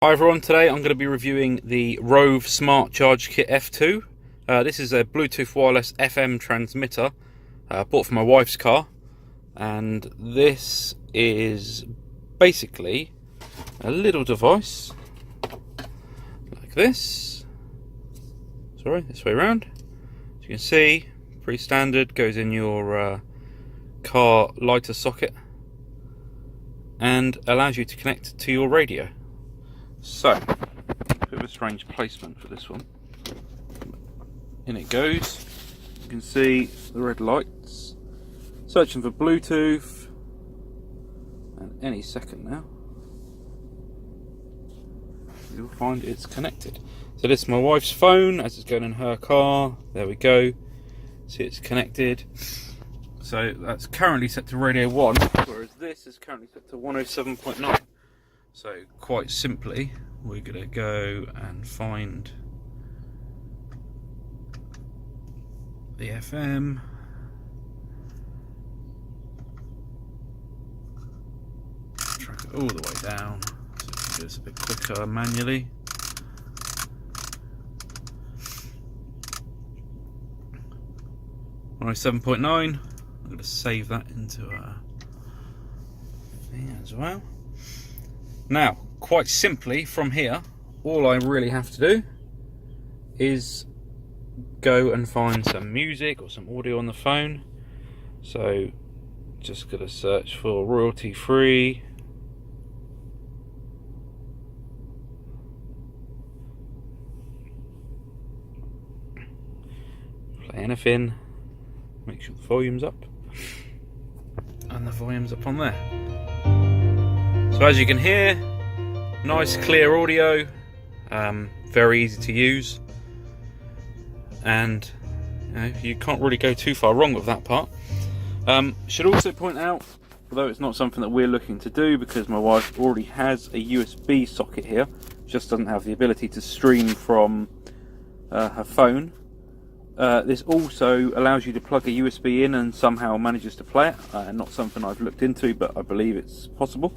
Hi everyone, today I'm going to be reviewing the Roav Smartcharge Kit F2. This is a Bluetooth wireless FM transmitter bought for my wife's car, and this is basically a little device like this. Sorry, this way around. As you can see, pretty standard, goes in your car lighter socket and allows you to connect to your radio. So, bit of a strange placement for this one. In it goes. You can see the red lights. Searching for Bluetooth, and any second now you'll find it's connected. So this is my wife's phone as it's going in her car. There we go. See, it's connected. So that's currently set to radio 1, whereas this is currently set to 107.9. So quite simply, we're going to go and find the FM. Track it all the way down, so we can do this a bit quicker manually. Alright, 7.9. I'm going to save that into a thing as well. Now, quite simply, from here, all I really have to do is go and find some music or some audio on the phone. So, just going to search for royalty free. Play anything. Make sure the volume's up. And the volume's up on there. So as you can hear, nice clear audio, very easy to use, and you can't really go too far wrong with that part. Should also point out, although it's not something that we're looking to do because my wife already has a USB socket here, just doesn't have the ability to stream from her phone. This also allows you to plug a USB in and somehow manages to play it. Not something I've looked into, but I believe it's possible.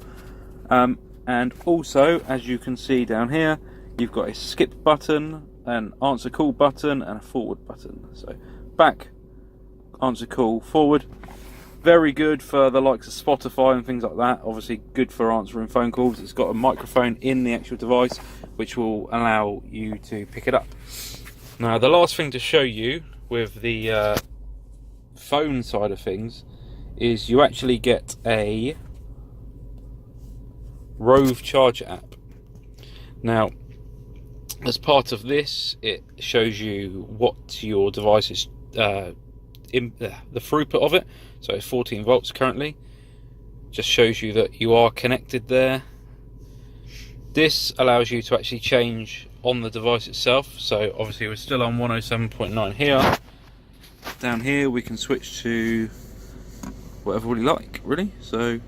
And also, as you can see down here, you've got a skip button, an answer call button, and a forward button. So back, answer call, forward. Very good for the likes of Spotify and things like that. Obviously good for answering phone calls. It's got a microphone in the actual device which will allow you to pick it up. Now the last thing to show you with the phone side of things is you actually get a Roav Charger app. Now, as part of this, it shows you what your device is, the throughput of it. So it's 14 volts currently. Just shows you that you are connected there. This allows you to actually change on the device itself. So obviously we're still on 107.9 here. Down here we can switch to whatever we like, really. So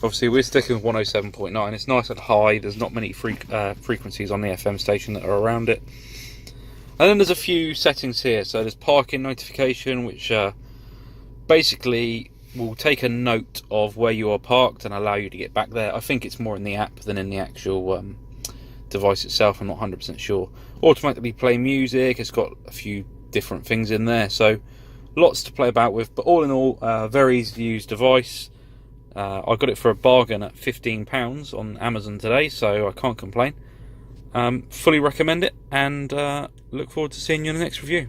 obviously we're sticking with 107.9. It's nice and high. There's not many frequencies on the FM station that are around it. And then there's a few settings here. So there's parking notification, which basically will take a note of where you are parked and allow you to get back there. I think it's more in the app than in the actual device itself. I'm not 100% sure. Automatically play music. It's got a few different things in there. So lots to play about with. But all in all, very easy to use device. I got it for a bargain at £15 on Amazon today, so I can't complain. Fully recommend it, and look forward to seeing you in the next review.